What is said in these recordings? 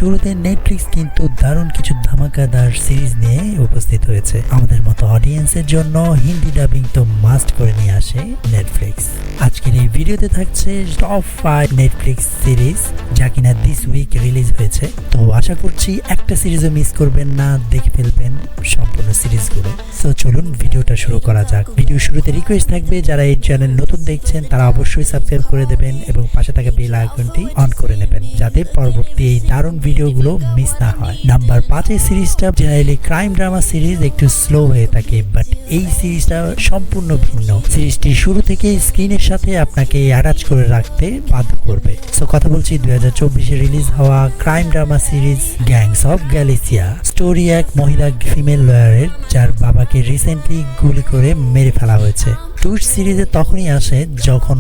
শুরুতে নেটফ্লিক্স কিন্তু দারুণ কিছু ধামাকাদার সিরিজ নিয়ে উপস্থিত হয়েছে। আমাদের মতো অডিয়েন্সের জন্য হিন্দি ডাবিং তো মাস্ট করে নিয়ে আসে নেটফ্লিক্স। আজকের এই ভিডিওতে থাকছে টপ 5 নেটফ্লিক্স সিরিজ যা কিনা দিস উইক রিলিজ হয়েছে। তো আশা করছি একটা সিরিজও মিস করবেন না, দেখে ফেলবেন সম্পূর্ণ সিরিজগুলো। সো চলুন ভিডিওটা শুরু করা যাক। ভিডিও শুরুতে রিকোয়েস্ট থাকবে, যারা এই চ্যানেল নতুন দেখছেন তারা অবশ্যই সাবস্ক্রাইব করে দেবেন এবং পাশে থাকা বেল আইকনটি অন করে নেবেন যাতে পরবর্তী এই দারুণ ভিডিওগুলো মিস না হয়। নাম্বার 5 এর সিরিজটা জেনারেলি ক্রাইম ড্রামা সিরিজ, একটু স্লো হয়ে থাকে, বাট এই সিরিজটা সম্পূর্ণ ভিন্ন। সিরিজটি শুরু থেকে স্ক্রিনের সাথে আপনাকে অ্যাটাচ করে রাখতে বাধ্য করবে। সো কথা বলছি 2024-এ রিলিজ হওয়া crime drama series gangs of Galicia. Story এক মহিলা ফিমেল লয়ারের যার বাবাকে রিসেন্টলি গুলি করে মেরে ফেলা হয়েছে। টুইস্ট সিরিজে তখনই আসে যখন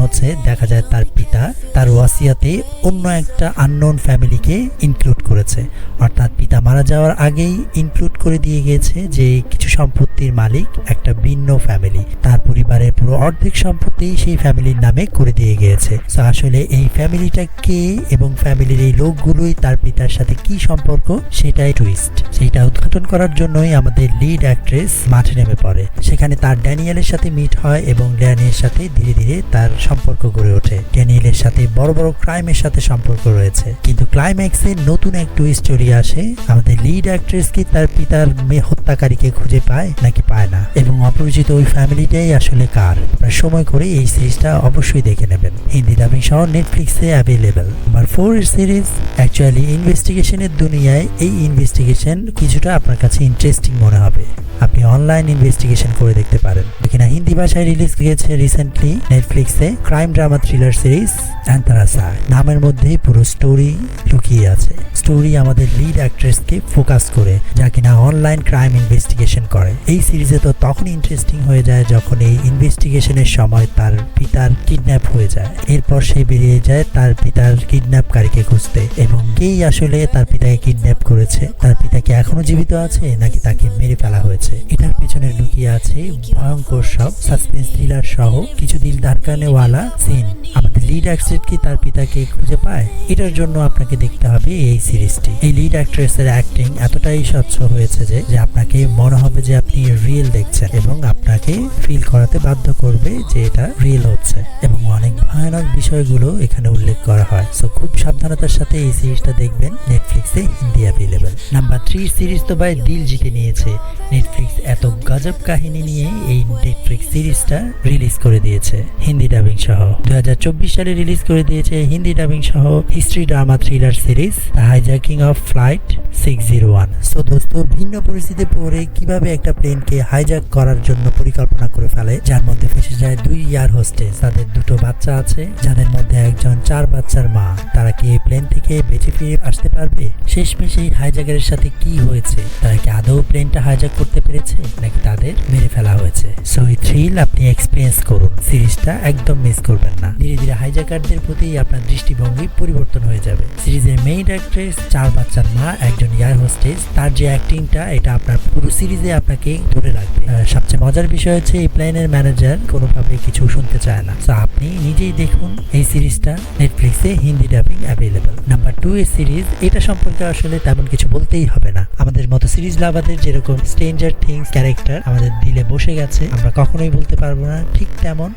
দেখা যায় তার পিতা তার ওয়াসিয়াতে অন্য একটা আননোন ফ্যামিলিকে ইনক্লুড করেছে, অর্থাৎ পিতা মারা যাওয়ার আগেই ইনক্লুড করে দিয়ে গিয়েছে যে কিছু সম্পত্তির মালিক একটা ভিন্ন ফ্যামিলি, তার পরিবারের পুরো অর্ধেক সম্পত্তি সেই ফ্যামিলির নামে করে দিয়ে গিয়েছে। তো আসলে এই ফ্যামিলিটা কে এবং ফ্যামিলির এই লোকগুলোই তার পিতার সাথে কি সম্পর্ক, সেটাই টুইস্ট। সেইটা উদ্ঘাটন করার জন্যই আমাদের লিড অ্যাক্ট্রেস মাঠে নেমে পড়ে। সেখানে তার ড্যানিয়েলের সাথে মিট হয় এবং ড্যানিয়েলের সাথে ধীরে ধীরে তার সম্পর্ক গড়ে ওঠে। ড্যানিয়েলের সাথে বড় বড় ক্রাইমের সাথে সম্পর্ক রয়েছে, কিন্তু ক্লাইম্যাক্সে নতুন এক টুইস্ট জড়িয়ে আসে। আমাদের লিড অ্যাক্ট্রেস কি তার পিতার মেয়ে হত্যাকারীকে খুঁজে পায় নাকি পায় না, এবং অপরিচিত ওই ফ্যামিলিটাই আসলে কার। আপনার সময় করে এই সিরিজটা অবশ্যই দেখে নেবেন। হিন্দি ডাবিং সহ নেটফ্লিক্সে অ্যাভেলেবেল। নাম্বার 4 এর সিরিজ অ্যাকচুয়ালি ইনভেস্টিগেশনের দুনিয়ায় এই ইনভেস্টিগেশন কিছুটা আপনার কাছে ইন্টারেস্টিং মনে হবে। আপনি অনলাইন ইনভেস্টিগেশন করে দেখতে পারেন। কিনা হিন্দি ভাষায় রিলিজ হয়েছে রিসেন্টলি নেটফ্লিক্সে ক্রাইম ড্রামা থ্রিলার সিরিজ অ্যান্তারাসা। নামের মধ্যেই পুরো স্টোরি লুকিয়ে আছে। স্টোরি আমাদের লিড অ্যাক্ট্রেসকে ফোকাস করে, যা কিনা অনলাইন ক্রাইম ইনভেস্টিগেশন করে। এই সিরিজে তো তখন ইন্টারেস্টিং হয়ে যায় যখন এই ইনভেস্টিগেশনের সময় তার পিতার কিডন্যাপ হয়ে যায়। এরপর সে বেরিয়ে যায় তার পিতার কিডন্যাপকারীকে খুঁজতে, এবং কেই আসলে তার পিতাকে কিডন্যাপ করেছে, তার পিতাকে এখনো জীবিত আছে নাকি তাকে মেরে ফেলা হয়েছে। এটার পিছনে লুকিয়ে আছে ভয়ঙ্কর সব সাসপেন্স থ্রিলার সহ কিছু দিল ধারকানেওয়ালা সিন। আমাদের লিড অ্যাক্ট্রেস কি তার পিতাকে খুঁজে পায়? এটার জন্য আপনাকে দেখতে হবে এই সিরিজটি। এই লিড অ্যাক্ট্রেসের অ্যাক্টিং এতটাই স্বচ্ছ হয়েছে যে আপনাকে মনে হবে যে আপনি রিয়েল দেখছেন, এবং আপনাকে ফিল করাতে বাধ্য করবে যে এটা রিয়েল হচ্ছে, এবং অনেক ভয়ানক বিষয়গুলো এখানে উল্লেখ করা হয়। সো খুব সাবধানতার সাথে এই সিরিজটা দেখবেন। নেটফ্লিক্সে হিন্দি অ্যাভেলেবেল। নাম্বার 3 সিরিজ তো ভাই দিল জিতে নিয়েছে। নেটফ্লিক্স এত গজব কাহিনী নিয়ে এই নেটফ্লিক্স সিরিজটা রিলিজ করে দিয়েছে হিন্দি ডাবিং সহ। 2024 সালে রিলিজ করে দিয়েছে হিন্দি ডাবিং সহ history drama thriller series the hijacking of flight 601। So দোস্ত, ভিন্ন পরিস্থিতিতে পড়ে কিভাবে একটা প্লেনকে হাইজ্যাক করার জন্য পরিকল্পনা করে ফেলে, যার মধ্যে ফেসে যায় 2 এয়ার হোস্টেস। তাদের 2টো বাচ্চা আছে, যাদের মধ্যে একজন 4 বাচ্চার মা। তারা কি এই প্লেন থেকে বেঁচে ফিরে আসতে পারবে? শেষমেশ এই হাইজ্যাকারের সাথে কি হয়েছে? তারা কি আদৌ প্লেনটা হাইজ্যাক করতে পেরেছে নাকি তাদের মেরে ফেলা হয়েছে? সো এই থ্রিল আপনি এক্সপেরিয়েন্স করুন, সিরিজটা একদম মিস করবেন না। ধীরে ধীরে হাইজ্যাকারদের প্রতি আপনার দৃষ্টিভঙ্গি পরিবর্তন হয়ে যাবে। সিরিজের মেইন অ্যাক্ট্রেস, 4 বাচ্চার মা, একজন এয়ার হোস্টেস, তার যে অ্যাক্টিংটা এটা আপনার পুরো সিরিজে আপনাকে ধরে রাখবে। সবচেয়ে মজার বিষয় হচ্ছে এই প্লেনের ম্যানেজার কোনোভাবে কিছু শুনতে চায় না। সো আপনি নিজেই দেখুন এই সিরিজটা। নেটফ্লিক্সে হিন্দি ডাবিং অ্যাভেলেবল। নাম্বার 2 এর সিরিজ, এটা সম্পর্কে আসলে তেমন কিছু বলতেই হবে না। আমাদের মতো সিরিজ লাভারদের যেরকম স্ট্রেঞ্জার থিংস ক্যারেক্টার আমাদের দিলে বসে গেছে, আমরা কখনোই বলতে পারবো না, ঠিক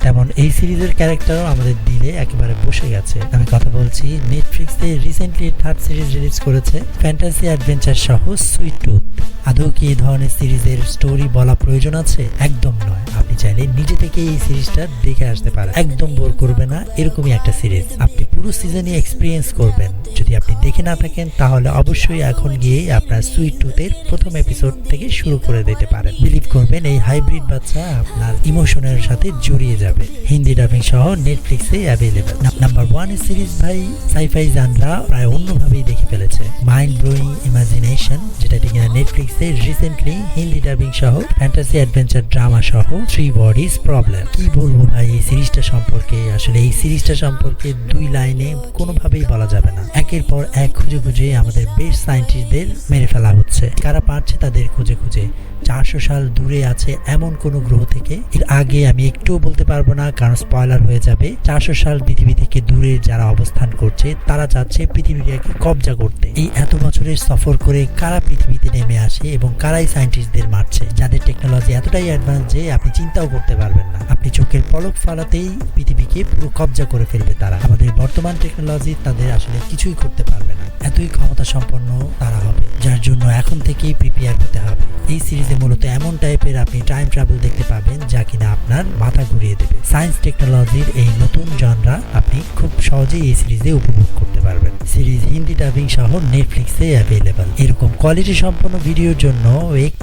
তেমন এই সিরিজের ক্যারেক্টারও আমাদের দিলে একেবারে বসে গেছে। আমি কথা বলছি নেটফ্লিক্সে রিসেন্টলি 3rd সিরিজ রিলিজ করেছে ফ্যান্টাসি অ্যাডভেঞ্চার সহ সুইট টুথ। আদৌ কি এই ধরনের সিরিজের স্টোরি বলা প্রয়োজন আছে? একদম নয়। আপনি চাইলে নিজে থেকে এই সিরিজটা দেখে আসতে পারেন, একদম বোর করবে না। এরকমই একটা সিরিজ আপনি পুরো সিজনই এক্সপিরিয়েন্স করবেন। যদি আপনি দেখে না থাকেন তাহলে অবশ্যই এখন গিয়ে আপনার সুইট টুথের প্রথম এপিসোড থেকে শুরু করে দিতে পারেন। বিলিভ করবেন এই হাইব্রিড বাচ্চা আপনার ইমোশনের সাথে জড়িয়ে যাবে। হিন্দি ডাবিং সহ নেটফ্লিক্সে অ্যাভেলেবল। নাম্বার 1 এর সিরিজ ভাই সাইফাই জানরা প্রায় অন্যভাবেই দেখে ফেলেছে। মাইন্ড ব্লোয়িং ইমাজিনেশন, যেটা কিনা নেটফ্লিক্সে রিসেন্টলি হিন্দি ডাবিং সহ ফ্যান্টাসি অ্যাডভেঞ্চার ড্রামা সহ 3 বডিজ প্রবলেম। কি বলবো ভাই এই সিরিজটা সম্পর্কে? আসলে এই সিরিজটা সম্পর্কে 2 লাইন লাইনে কোনোভাবেই বলা যাবে না। একের পর এক খুঁজে খুঁজে আমাদের বেস্ট সায়েন্টিস্টদের মেরে ফেলা হচ্ছে। কারা পারছে তাদের খুঁজে খুঁজে 400 সাল দূরে আছে এমন কোন গ্রহ থেকে। এর আগে আমি একটুও বলতে পারবো না, কারণ স্পয়লার হয়ে যাবে। 400 সাল পৃথিবী থেকে দূরে যারা অবস্থান করছে তারা যাচ্ছে পৃথিবীটাকে কবজা করতে। এই এত বছরের সফর করে কারা পৃথিবীতে নেমে আসে এবং কারাই সায়েন্টিস্টদের মারছে, যাদের টেকনোলজি এতটাই অ্যাডভান্স যে আপনি চিন্তাও করতে পারবেন না। আপনি চোখের পলক ফালাতেই পৃথিবীকে পুরো কবজা করে ফেলবে তারা। আমাদের বর্তমান টেকনোলজি তাদের আসলে কিছুই করতে পারবে না, এতই ক্ষমতা সম্পন্ন তারা হবে, যার জন্য এখন থেকেই প্রিপেয়ার হতে হবে। এই সিরিজে মূলত এমন টাইপের আপনি টাইম ট্রাভেল দেখতে পাবেন যা কিনা আপনার মাথা ঘুরিয়ে দেবে। সায়েন্স টেকনোলজির এই নতুন জনরা আপনি খুব সহজেই এই সিরিজে উপভোগ করতে পারবেন। সিরিজ হিন্দি ডাবিং সহ নেটফ্লিক্সে অ্যাভেলেবল। এরকম কোয়ালিটি সম্পন্ন ভিডিওর জন্য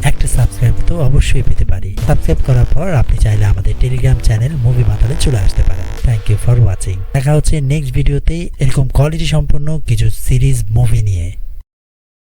একটা সাবস্ক্রাইব তো অবশ্যই পেতে পারি। সাবস্ক্রাইব করার পর আপনি চাইলে আমাদের টেলিগ্রাম চ্যানেল মুভি মাতালে চলে আসতে পারেন। Thank you for watching. দেখা হচ্ছে নেক্সট ভিডিওতে এরকম কোয়ালিটি সম্পন্ন কিছু সিরিজ মুভি নিয়ে।